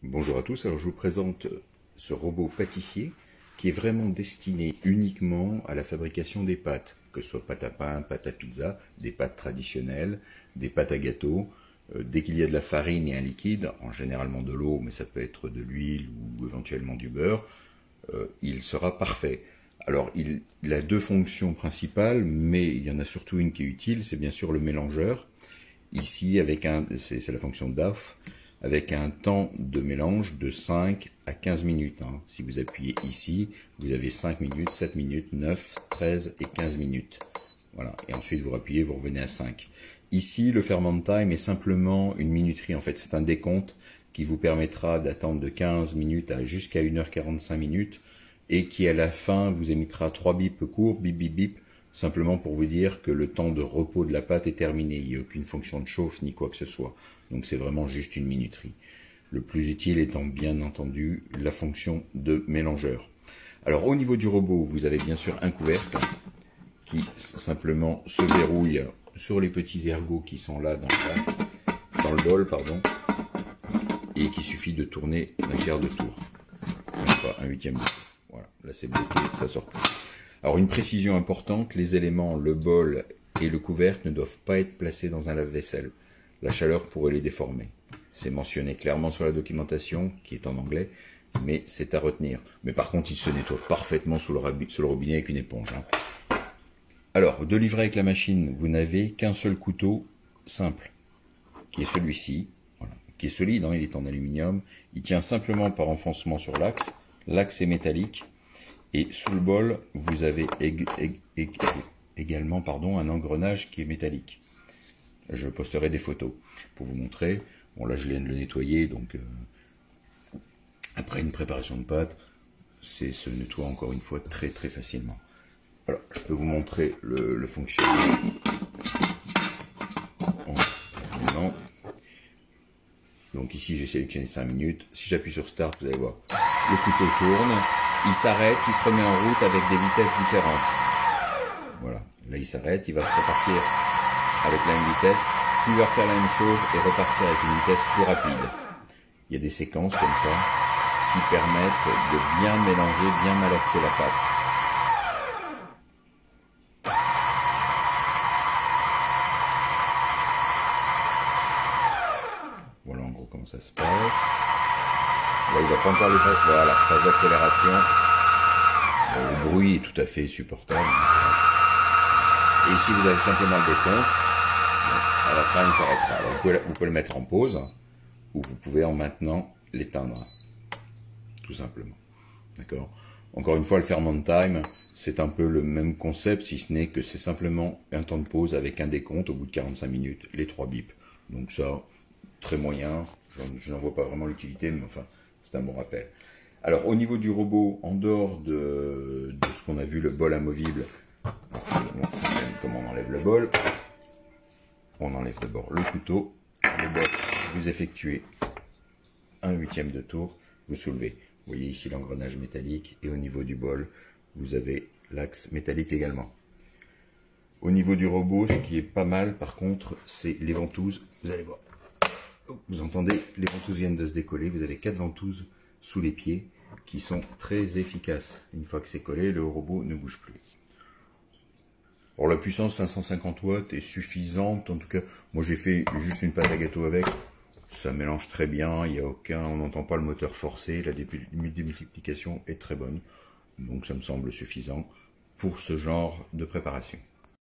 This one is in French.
Bonjour à tous, alors je vous présente ce robot pâtissier qui est vraiment destiné uniquement à la fabrication des pâtes, que ce soit pâte à pain, pâte à pizza, des pâtes traditionnelles, des pâtes à gâteau. Dès qu'il y a de la farine et un liquide, généralement de l'eau, mais ça peut être de l'huile ou éventuellement du beurre, il sera parfait. Alors il a deux fonctions principales, mais il y en a surtout une qui est utile, c'est bien sûr le mélangeur. Ici, c'est la fonction DAF, avec un temps de mélange de 5 à 15 minutes. Si vous appuyez ici, vous avez 5 minutes, 7 minutes, 9, 13 et 15 minutes. Voilà. Et ensuite, vous appuyez, vous revenez à 5. Ici, le ferment time est simplement une minuterie. En fait, c'est un décompte qui vous permettra d'attendre de 15 minutes jusqu'à 1h45 minutes et qui, à la fin, vous émettra 3 bips courts, bip, bip, bip, simplement pour vous dire que le temps de repos de la pâte est terminé. Il n'y a aucune fonction de chauffe ni quoi que ce soit. Donc c'est vraiment juste une minuterie. Le plus utile étant bien entendu la fonction de mélangeur. Alors au niveau du robot, vous avez bien sûr un couvercle qui simplement se verrouille sur les petits ergots qui sont là dans le bol, et qu'il suffit de tourner d'un quart de tour. Enfin, un huitième de tour. Voilà, là c'est bloqué, ça sort plus. Alors une précision importante, les éléments, le bol et le couvercle ne doivent pas être placés dans un lave-vaisselle. La chaleur pourrait les déformer. C'est mentionné clairement sur la documentation, qui est en anglais, mais c'est à retenir. Mais par contre, il se nettoie parfaitement sous le robinet avec une éponge. Alors, de livrer avec la machine, vous n'avez qu'un seul couteau simple, qui est celui-ci, voilà, qui est solide, il est en aluminium. Il tient simplement par enfoncement sur l'axe. L'axe est métallique. Et sous le bol, vous avez également un engrenage qui est métallique. Je posterai des photos pour vous montrer. Bon, là, je viens de le nettoyer, donc après une préparation de pâte, se nettoie encore une fois très très facilement. Alors, je peux vous montrer le fonctionnement. Donc ici, j'ai sélectionné 5 minutes. Si j'appuie sur Start, vous allez voir, le couteau tourne, il s'arrête, il se remet en route avec des vitesses différentes. Voilà, là il s'arrête, il va se repartir avec la même vitesse, puis il va refaire la même chose et repartir avec une vitesse plus rapide. Il y a des séquences comme ça qui permettent de bien mélanger, bien malaxer la pâte. Voilà en gros comment ça se passe. Là il va pas encore les phases, voilà, phase d'accélération. Le bruit est tout à fait supportable. Et ici vous avez simplement le décompte. À la fin, il s'arrêtera. Alors, vous pouvez le mettre en pause, ou vous pouvez en maintenant l'éteindre. Tout simplement. D'accord. Encore une fois, le ferment time, c'est un peu le même concept, si ce n'est que c'est simplement un temps de pause avec un décompte au bout de 45 minutes, les 3 bips. Donc ça, très moyen. Je n'en vois pas vraiment l'utilité, mais enfin, c'est un bon rappel. Alors, au niveau du robot, en dehors de ce qu'on a vu, le bol amovible, comment on enlève le bol? On enlève d'abord le couteau, le bol, vous effectuez un huitième de tour, vous soulevez. Vous voyez ici l'engrenage métallique et au niveau du bol, vous avez l'axe métallique également. Au niveau du robot, ce qui est pas mal par contre, c'est les ventouses. Vous allez voir, vous entendez, les ventouses viennent de se décoller. Vous avez 4 ventouses sous les pieds qui sont très efficaces. Une fois que c'est collé, le robot ne bouge plus. Alors la puissance 550 watts est suffisante, en tout cas, moi j'ai fait juste une pâte à gâteau avec, ça mélange très bien, il y a on n'entend pas le moteur forcé, la démultiplication est très bonne, donc ça me semble suffisant pour ce genre de préparation.